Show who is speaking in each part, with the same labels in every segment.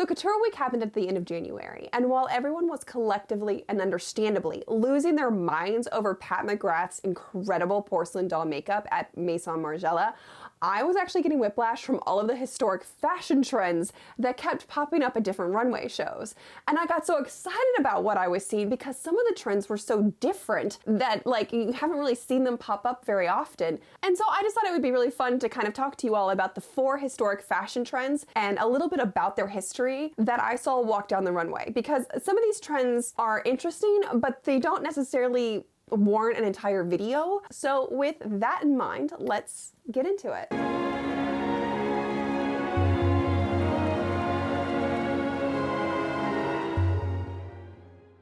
Speaker 1: Couture Week happened at the end of January, and while everyone was collectively and understandably losing their minds over Pat McGrath's incredible porcelain doll makeup at Maison Margiela, I was actually getting whiplash from all of the historic fashion trends that kept popping up at different runway shows. And I got so excited about what I was seeing because some of the trends were so different that like you haven't really seen them pop up very often. And so I just thought it would be really fun to kind of talk to you all about the 4 historic fashion trends and a little bit about their history that I saw walk down the runway, because some of these trends are interesting, but they don't necessarily warrant an entire video. So with that in mind, let's get into it.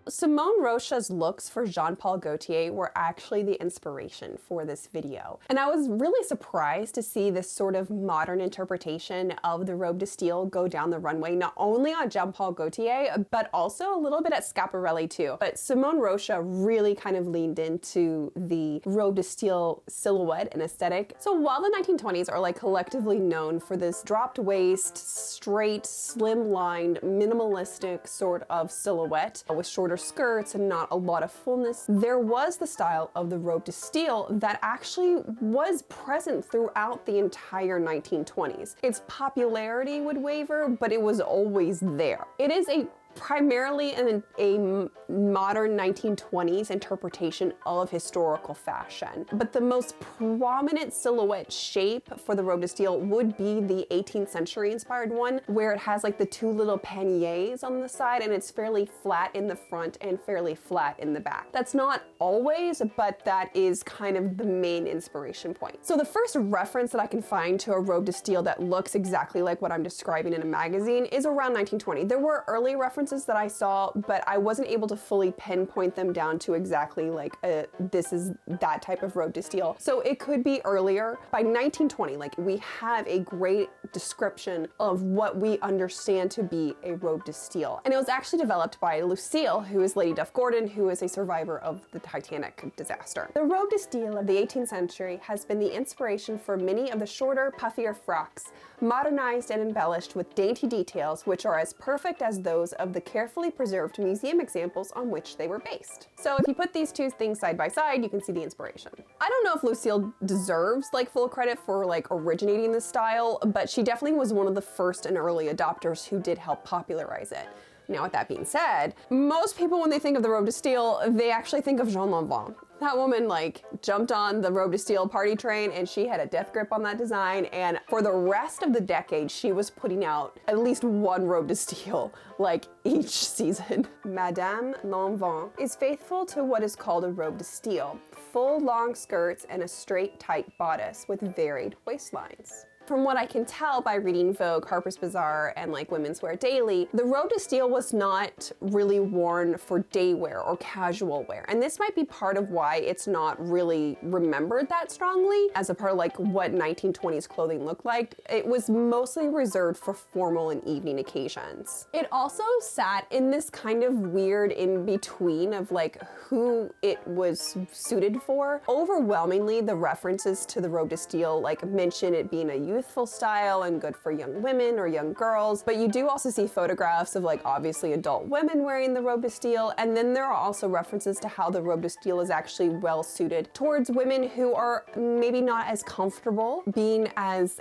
Speaker 1: Simone Rocha's looks for Jean Paul Gaultier were actually the inspiration for this video. And I was really surprised to see this sort of modern interpretation of the Robe de Styles go down the runway, not only on Jean Paul Gaultier, but also a little bit at Schiaparelli too. But Simone Rocha really kind of leaned into the Robe de Styles silhouette and aesthetic. So while the 1920s are like collectively known for this dropped waist, straight, slim-lined, minimalistic sort of silhouette with shorter skirts and not a lot of fullness, there was the style of the Robe de Styles that actually was present throughout the entire 1920s. Its popularity would waver, but it was always there. It is primarily a modern 1920s interpretation of historical fashion. But the most prominent silhouette shape for the Robe de Styles would be the 18th century inspired one, where it has like the 2 little panniers on the side and it's fairly flat in the front and fairly flat in the back. That's not always, but that is kind of the main inspiration point. So the first reference that I can find to a Robe de Styles that looks exactly like what I'm describing in a magazine is around 1920. There were early references that I saw, but I wasn't able to fully pinpoint them down to exactly like this is that type of Robe de Styles. So it could be earlier. By 1920, like we have a great description of what we understand to be a Robe de Styles. And it was actually developed by Lucille, who is Lady Duff Gordon, who is a survivor of the Titanic disaster. The Robe de Styles of the 18th century has been the inspiration for many of the shorter, puffier frocks, modernized and embellished with dainty details which are as perfect as those of the carefully preserved museum examples on which they were based. So if you put these two things side by side, you can see the inspiration. I don't know if Lucille deserves like full credit for like originating this style, but she definitely was one of the first and early adopters who did help popularize it. Now, with that being said, most people, when they think of the Robe de Styles, they actually think of Jean Lanvin. That woman like jumped on the Robe de Styles party train and she had a death grip on that design. And for the rest of the decade, she was putting out at least one Robe de Styles like each season. Madame Lanvin is faithful to what is called a Robe de Styles, full long skirts and a straight tight bodice with varied waistlines. From what I can tell by reading Vogue, Harper's Bazaar, and like Women's Wear Daily, the Robe de Styles was not really worn for day wear or casual wear. And this might be part of why it's not really remembered that strongly as a part of like what 1920s clothing looked like. It was mostly reserved for formal and evening occasions. It also sat in this kind of weird in between of like who it was suited for. Overwhelmingly, the references to the Robe de Styles like mention it being a youthful style and good for young women or young girls, but you do also see photographs of like obviously adult women wearing the Robe de Styles, and then there are also references to how the Robe de Styles is actually well suited towards women who are maybe not as comfortable being as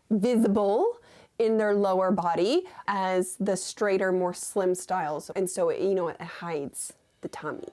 Speaker 1: visible in their lower body as the straighter, more slim styles, and so you know it hides the tummy.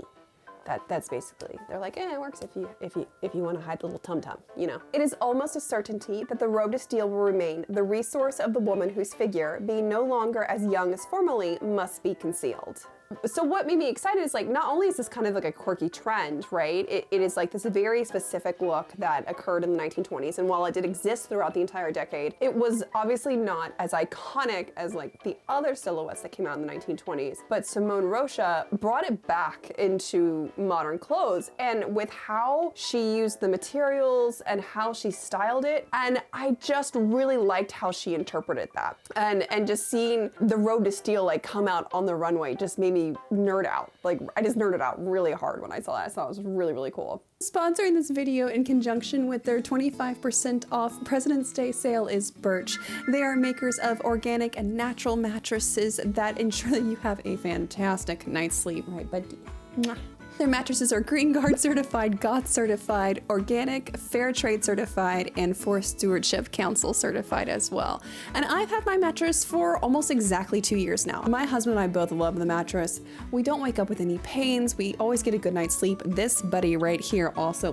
Speaker 1: That's basically, they're like, it works if you want to hide the little tum-tum, you know. It is almost a certainty that the Robe de Styles will remain the resource of the woman whose figure, being no longer as young as formerly, must be concealed. So what made me excited is like, not only is this kind of like a quirky trend, right? It is like this very specific look that occurred in the 1920s. And while it did exist throughout the entire decade, it was obviously not as iconic as like the other silhouettes that came out in the 1920s. But Simone Rocha brought it back into modern clothes, and with how she used the materials and how she styled it. And I just really liked how she interpreted that. And just seeing the Robe de Styles like come out on the runway just made me me nerd out. Like, I just nerded out really hard when I saw that. I thought it was really, really cool. Sponsoring this video in conjunction with their 25% off President's Day sale is Birch. They are makers of organic and natural mattresses that ensure that you have a fantastic night's sleep. Right, buddy? Mwah. Their mattresses are Green Guard certified, GOTS certified, organic, fair trade certified, and Forest Stewardship Council certified as well. And I've had my mattress for almost exactly 2 years now. My husband and I both love the mattress. We don't wake up with any pains. We always get a good night's sleep. This buddy right here also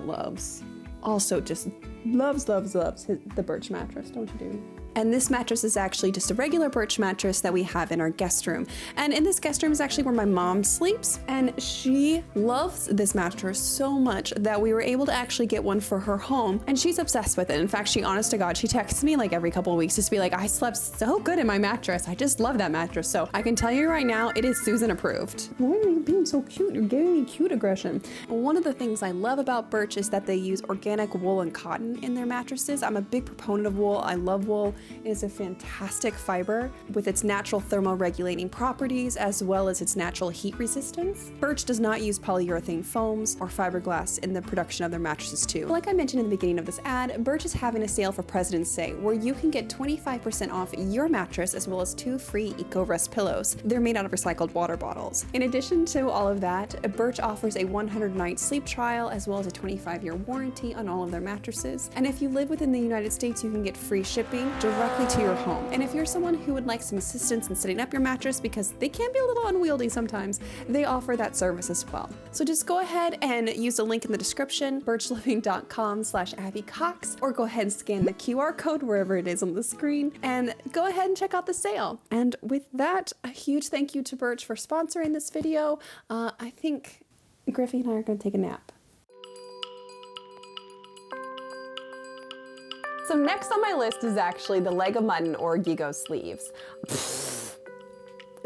Speaker 1: just loves the Birch mattress, don't you, dude? And this mattress is actually just a regular Birch mattress that we have in our guest room. And in this guest room is actually where my mom sleeps. And she loves this mattress so much that we were able to actually get one for her home. And she's obsessed with it. In fact, honest to God, she texts me like every couple of weeks just to be like, I slept so good in my mattress. I just love that mattress. So I can tell you right now, it is Susan approved. Why are you being so cute? You're giving me cute aggression. One of the things I love about Birch is that they use organic wool and cotton in their mattresses. I'm a big proponent of wool. I love wool. It is a fantastic fiber with its natural thermoregulating properties as well as its natural heat resistance. Birch does not use polyurethane foams or fiberglass in the production of their mattresses too. Like I mentioned in the beginning of this ad, Birch is having a sale for President's Day where you can get 25% off your mattress as well as 2 free Eco-Rest pillows. They're made out of recycled water bottles. In addition to all of that, Birch offers a 100-night sleep trial as well as a 25-year warranty on all of their mattresses. And if you live within the United States, you can get free shipping directly to your home. And if you're someone who would like some assistance in setting up your mattress because they can be a little unwieldy sometimes, they offer that service as well. So just go ahead and use the link in the description, birchliving.com/AbbyCox, or go ahead and scan the QR code wherever it is on the screen and go ahead and check out the sale. And with that, a huge thank you to Birch for sponsoring this video. I think Griffey and I are gonna take a nap. So next on my list is actually the Leg of Mutton or Gigo sleeves.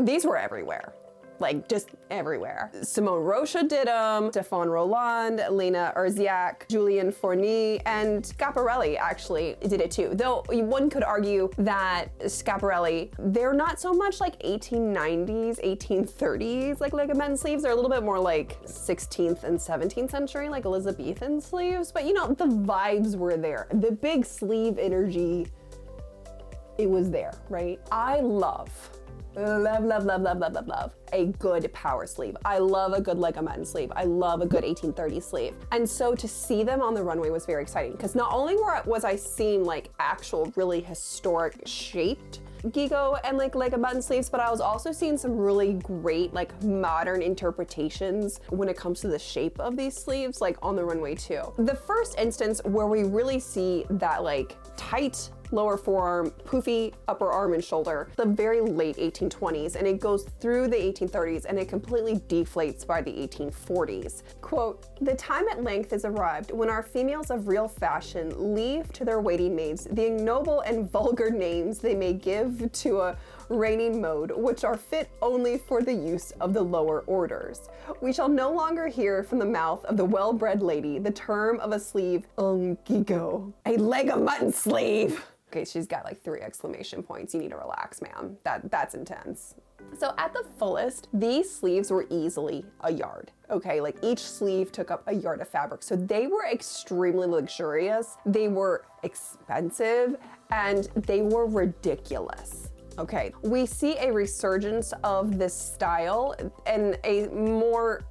Speaker 1: These were everywhere. Like, just everywhere. Simone Rocha did them, Stefan Roland, Lena Urziak, Julian Fournier, and Schiaparelli actually did it too. Though one could argue that Schiaparelli, they're not so much like 1890s, 1830s, like Leg of Mutton sleeves. They're a little bit more like 16th and 17th century, like Elizabethan sleeves. But you know, the vibes were there. The big sleeve energy, it was there, right? I love a good power sleeve. I love a good Leg of Mutton sleeve. I love a good 1830 sleeve. And so to see them on the runway was very exciting because not only was I seeing like actual really historic shaped Gigo and like Leg of Mutton sleeves, but I was also seeing some really great like modern interpretations when it comes to the shape of these sleeves, like on the runway too. The first instance where we really see that like tight lower forearm, poofy upper arm and shoulder, the very late 1820s, and it goes through the 1830s and it completely deflates by the 1840s. Quote, "The time at length is arrived when our females of real fashion leave to their waiting maids the ignoble and vulgar names they may give to a reigning mode, which are fit only for the use of the lower orders. We shall no longer hear from the mouth of the well-bred lady the term of a sleeve, gigo, a Leg of Mutton sleeve." Okay, she's got like 3 exclamation points. You need to relax, ma'am. That's intense. So at the fullest, these sleeves were easily a yard. Okay, like each sleeve took up a yard of fabric. So they were extremely luxurious, they were expensive, and they were ridiculous. Okay, we see a resurgence of this style in a more,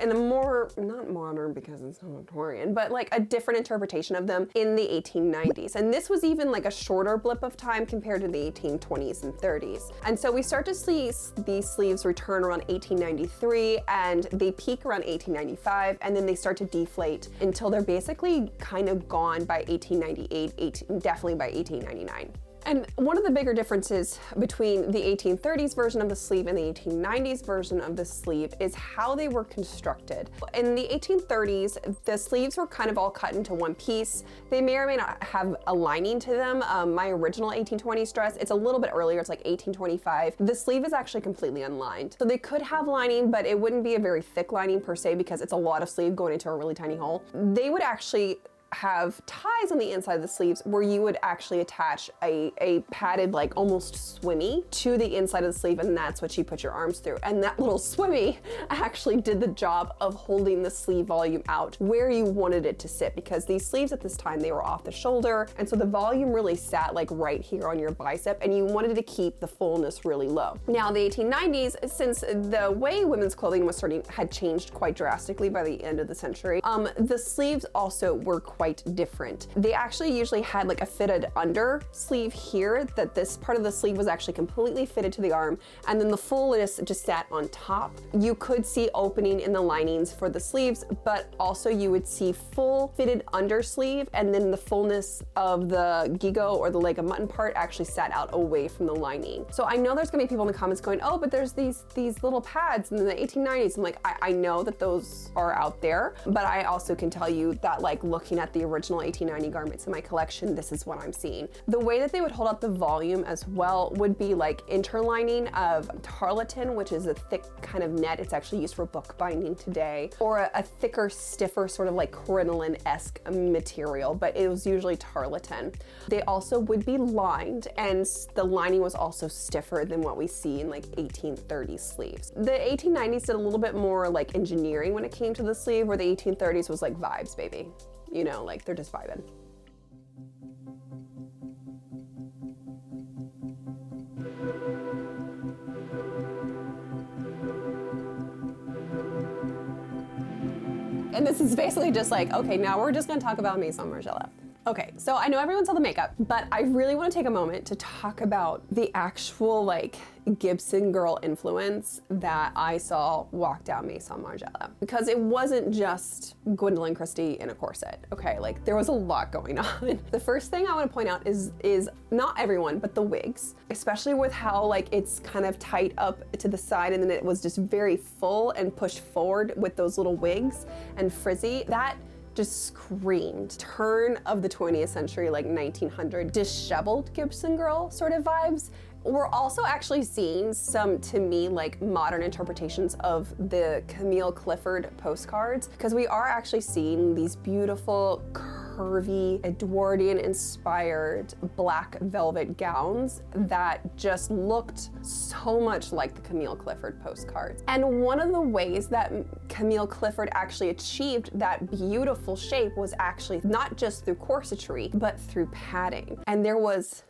Speaker 1: not modern because it's not Victorian, but like a different interpretation of them in the 1890s. And this was even like a shorter blip of time compared to the 1820s and 30s. And so we start to see these sleeves return around 1893 and they peak around 1895 and then they start to deflate until they're basically kind of gone by 1898, definitely by 1899. And one of the bigger differences between the 1830s version of the sleeve and the 1890s version of the sleeve is how they were constructed. In the 1830s, the sleeves were kind of all cut into one piece. They may or may not have a lining to them. My original 1820s dress, it's a little bit earlier, it's like 1825. The sleeve is actually completely unlined. So they could have lining, but it wouldn't be a very thick lining per se because it's a lot of sleeve going into a really tiny hole. They would actually have ties on the inside of the sleeves where you would actually attach a padded, like almost swimmy to the inside of the sleeve, and that's what you put your arms through. And that little swimmy actually did the job of holding the sleeve volume out where you wanted it to sit, because these sleeves at this time, they were off the shoulder, and so the volume really sat like right here on your bicep, and you wanted to keep the fullness really low. Now, the 1890s, since the way women's clothing was had changed quite drastically by the end of the century, the sleeves also were quite different. They actually usually had like a fitted under sleeve here, that this part of the sleeve was actually completely fitted to the arm, and then the fullness just sat on top. You could see opening in the linings for the sleeves, but also you would see full fitted under sleeve, and then the fullness of the gigot or the leg of mutton part actually sat out away from the lining. So I know there's gonna be people in the comments going, oh, but there's these little pads in the 1890s. I'm like, I know that those are out there, but I also can tell you that, like, looking at the original 1890 garments in my collection, this is what I'm seeing. The way that they would hold out the volume as well would be like interlining of tarlatan, which is a thick kind of net. It's actually used for bookbinding today, or a thicker, stiffer sort of like crinoline-esque material, but it was usually tarlatan. They also would be lined, and the lining was also stiffer than what we see in like 1830s sleeves. The 1890s did a little bit more like engineering when it came to the sleeve, where the 1830s was like vibes, baby. You know, like they're just vibing. And this is basically just like, okay, now we're just gonna talk about Maison Margiela. Okay, so I know everyone saw the makeup, but I really want to take a moment to talk about the actual like Gibson girl influence that I saw walk down Maison Margiela, because it wasn't just Gwendolyn Christie in a corset. Okay, like there was a lot going on. The first thing I want to point out is not everyone, but the wigs, especially with how like it's kind of tight up to the side, and then it was just very full and pushed forward with those little wigs and frizzy. That just screamed turn of the 20th century, like 1900 disheveled Gibson girl sort of vibes. We're also actually seeing some, to me, like modern interpretations of the Camille Clifford postcards, because we are actually seeing these beautiful, curvy, Edwardian inspired black velvet gowns that just looked so much like the Camille Clifford postcards. And one of the ways that Camille Clifford actually achieved that beautiful shape was actually not just through corsetry, but through padding. And there was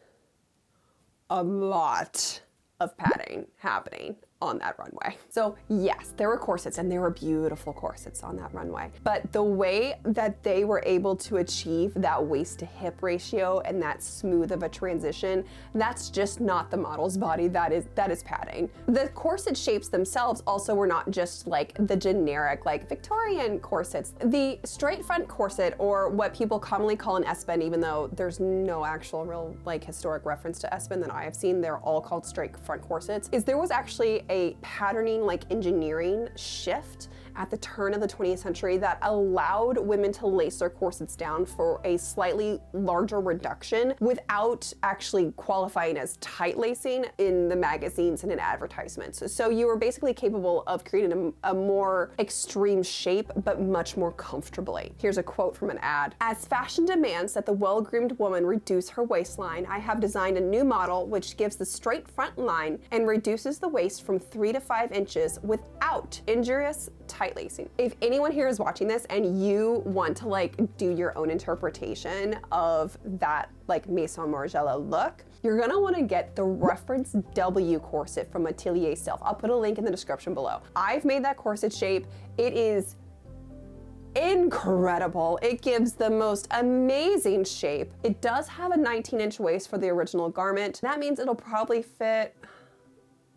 Speaker 1: a lot of padding happening on that runway. So yes, there were corsets, and there were beautiful corsets on that runway, but the way that they were able to achieve that waist to hip ratio and that smooth of a transition, that's just not the model's body, that is padding. The corset shapes themselves also were not just like the generic like Victorian corsets. The straight front corset, or what people commonly call an S-bend, even though there's no actual real like historic reference to S-bend that I have seen, they're all called straight front corsets, is there was actually a patterning like engineering shift at the turn of the 20th century that allowed women to lace their corsets down for a slightly larger reduction without actually qualifying as tight lacing in the magazines and in advertisements. So you were basically capable of creating a more extreme shape, but much more comfortably. Here's a quote from an ad. "As fashion demands that the well-groomed woman reduce her waistline, I have designed a new model which gives the straight front line and reduces the waist from 3 to 5 inches without injurious tight lacing." If anyone here is watching this and you want to like do your own interpretation of that like Maison Margiela look, you're gonna wanna get the reference W corset from Atelier Self. I'll put a link in the description below. I've made that corset shape. It is incredible. It gives the most amazing shape. It does have a 19-inch waist for the original garment. That means it'll probably fit,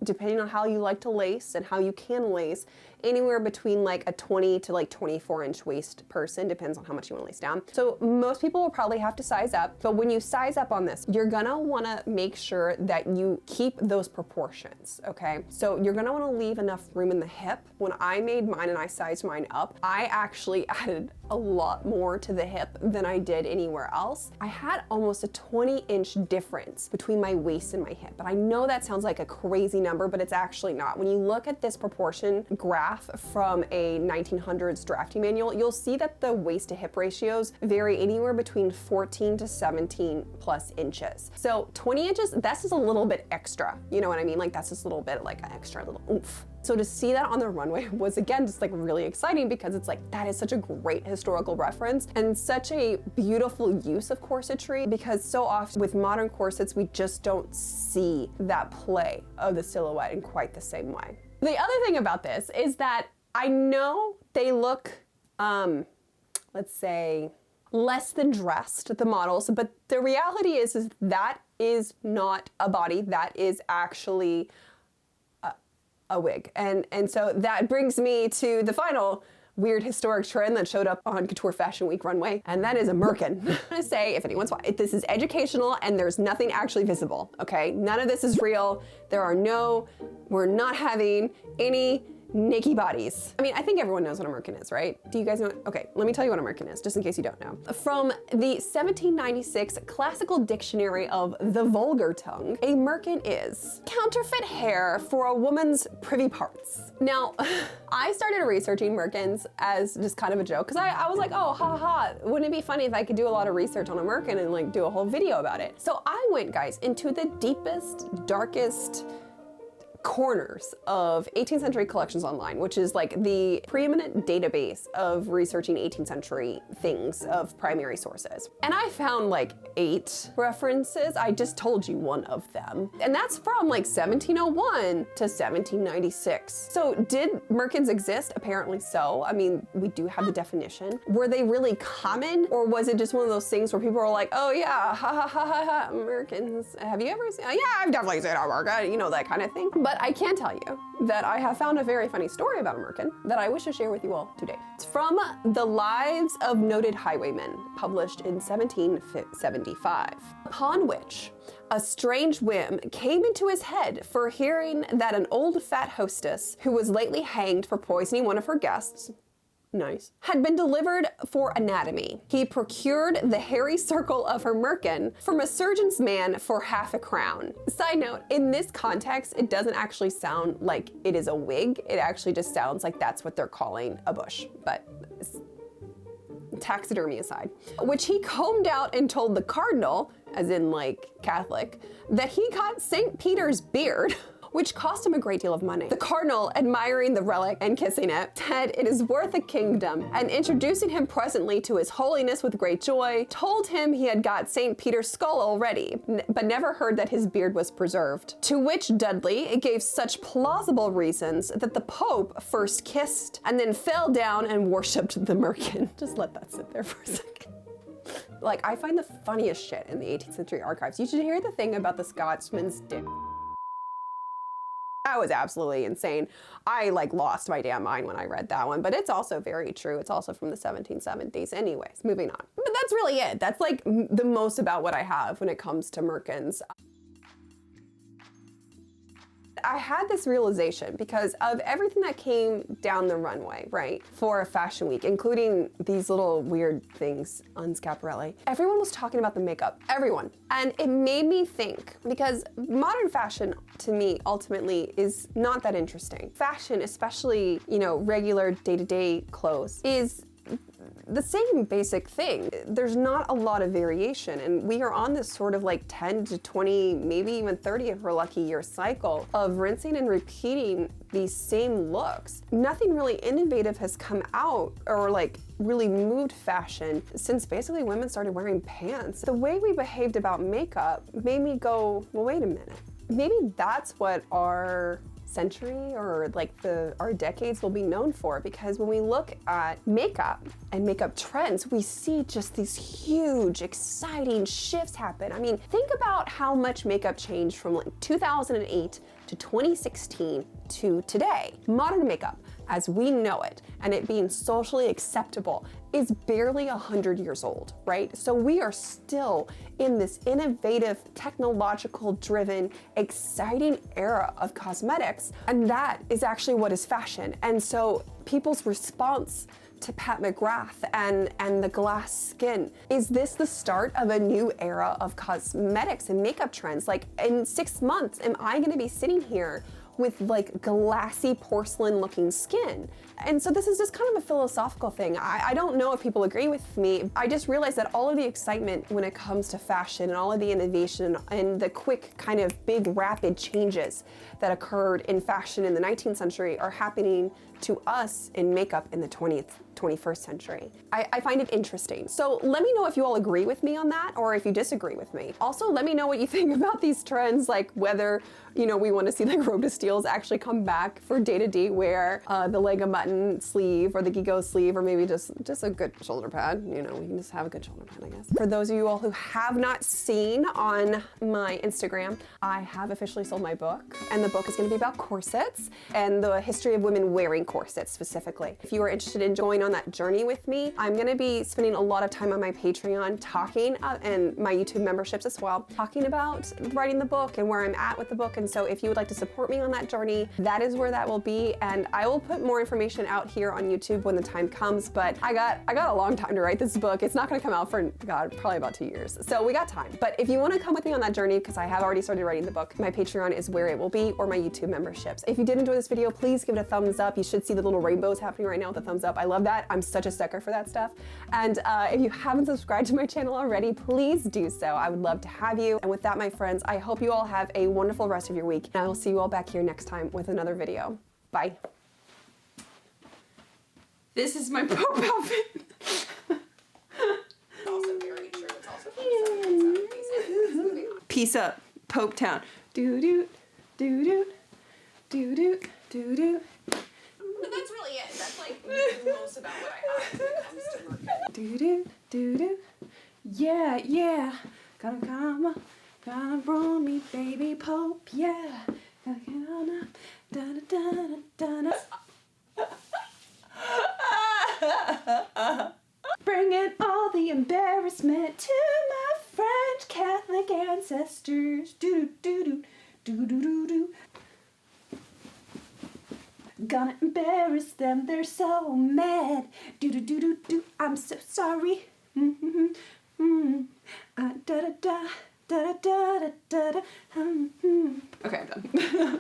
Speaker 1: depending on how you like to lace and how you can lace, anywhere between like a 20 to like 24-inch waist person, depends on how much you want to lace down. So most people will probably have to size up, but when you size up on this, you're gonna wanna make sure that you keep those proportions, okay? So you're gonna wanna leave enough room in the hip. When I made mine and I sized mine up, I actually added a lot more to the hip than I did anywhere else. I had almost a 20-inch difference between my waist and my hip. And I know that sounds like a crazy number, but it's actually not. When you look at this proportion graph from a 1900s drafting manual, you'll see that the waist to hip ratios vary anywhere between 14 to 17 plus inches. So 20 inches, that's just a little bit extra. You know what I mean? Like that's just a little bit like an extra little oomph. So to see that on the runway was again just like really exciting because it's like that is such a great historical reference and such a beautiful use of corsetry, because so often with modern corsets we just don't see that play of the silhouette in quite the same way. The other thing about this is that I know they look, let's say, less than dressed, the models, but the reality is that is not a body, that is actually a wig. And so that brings me to the final weird historic trend that showed up on Couture Fashion Week runway, and that is a merkin. I'm gonna say, if anyone's watching, this is educational and there's nothing actually visible, okay? None of this is real. We're not having any naked bodies. I mean, I think everyone knows what a merkin is, right? Do you guys know? Okay, let me tell you what a merkin is, just in case you don't know. From the 1796 Classical Dictionary of the Vulgar Tongue, a merkin is counterfeit hair for a woman's privy parts. Now, I started researching merkins as just kind of a joke, because I was like, oh, ha ha, wouldn't it be funny if I could do a lot of research on a merkin and like do a whole video about it? So I went, guys, into the deepest, darkest corners of 18th century collections online, which is like the preeminent database of researching 18th century things of primary sources. And I found like 8 references. I just told you one of them. And that's from like 1701 to 1796. So did merkins exist? Apparently so. I mean, we do have the definition. Were they really common, or was it just one of those things where people were like, oh yeah, ha ha ha ha ha, merkins. Have you ever seen, yeah, I've definitely seen a merkin, you know, that kind of thing. But I can tell you that I have found a very funny story about a merkin that I wish to share with you all today. It's from The Lives of Noted Highwaymen, published in 1775, upon which a strange whim came into his head for hearing that an old fat hostess who was lately hanged for poisoning one of her guests, nice, had been delivered for anatomy. He procured the hairy circle of her merkin from a surgeon's man for half a crown. Side note, in this context, it doesn't actually sound like it is a wig. It actually just sounds like that's what they're calling a bush, but taxidermy aside, which he combed out and told the cardinal, as in like Catholic, that he got St. Peter's beard, which cost him a great deal of money. The cardinal, admiring the relic and kissing it, said it is worth a kingdom, and introducing him presently to his holiness with great joy, told him he had got St. Peter's skull already, but never heard that his beard was preserved. To which Dudley gave such plausible reasons that the Pope first kissed and then fell down and worshipped the merkin. Just let that sit there for a second. Like, I find the funniest shit in the 18th century archives. You should hear the thing about the Scotsman's dick. That was absolutely insane. I like lost my damn mind when I read that one, but it's also very true. It's also from the 1770s. Anyways, moving on. But that's really it. That's like the most about what I have when it comes to merkins. I had this realization because of everything that came down the runway, right, for Fashion Week, including these little weird things on Schiaparelli. Everyone was talking about the makeup, everyone. And it made me think, because modern fashion to me ultimately is not that interesting. Fashion, especially, you know, regular day-to-day clothes, is the same basic thing. There's not a lot of variation, and we are on this sort of like 10 to 20, maybe even 30 if we're lucky year cycle of rinsing and repeating these same looks. Nothing really innovative has come out or like really moved fashion since basically women started wearing pants. The way we behaved about makeup made me go, well, wait a minute. Maybe that's what our century or like our decades will be known for, because when we look at makeup and makeup trends, we see just these huge, exciting shifts happen. I mean, think about how much makeup changed from like 2008 to 2016 to today. Modern makeup, as we know it, and it being socially acceptable, is barely 100 years old, right? So we are still in this innovative, technological driven, exciting era of cosmetics, and that is actually what is fashion. And so people's response to Pat McGrath and the glass skin. Is this the start of a new era of cosmetics and makeup trends? Like, in 6 months, am I gonna be sitting here with like glassy porcelain looking skin? And so this is just kind of a philosophical thing. I don't know if people agree with me. I just realized that all of the excitement when it comes to fashion and all of the innovation and the quick kind of big rapid changes that occurred in fashion in the 19th century are happening to us in makeup in the 21st century. I find it interesting. So let me know if you all agree with me on that or if you disagree with me. Also, let me know what you think about these trends, like whether, you know, we want to see like Robe de Styles actually come back for day-to-day wear, the leg of mutton sleeve or the Gigot sleeve, or maybe just a good shoulder pad. You know, we can just have a good shoulder pad, I guess. For those of you all who have not seen on my Instagram, I have officially sold my book, and the book is going to be about corsets and the history of women wearing corsets specifically. If you are interested in going on that journey with me, I'm going to be spending a lot of time on my Patreon talking and my YouTube memberships as well, talking about writing the book and where I'm at with the book. And so if you would like to support me on that journey, that is where that will be. And I will put more information out here on YouTube when the time comes, but I got a long time to write this book. It's not going to come out for, God, probably about 2 years. So we got time. But if you want to come with me on that journey, because I have already started writing the book, my Patreon is where it will be, or my YouTube memberships. If you did enjoy this video, please give it a thumbs up. You should see the little rainbows happening right now with the thumbs up. I love that. I'm such a sucker for that stuff. And if you haven't subscribed to my channel already, please do so. I would love to have you. And with that, my friends, I hope you all have a wonderful rest of your week. And I will see you all back here next time with another video. Bye. This is my Pope outfit. Also very true. It's also peace up, Pope Town. Doo doo, doo doo, doo doo, doo doo. But that's really it. That's like most about what I have when it comes to Merkins. Doo doo, doo doo. Yeah, yeah. Gonna roll me, baby Pope. Yeah. Gonna get on up. Da da da da da. Bringing all the embarrassment to my French Catholic ancestors. Doo doo doo doo doo doo doo. Gonna embarrass them, they're so mad. Do do do do do. I'm so sorry. Da da da da da da da da. Okay, I'm done.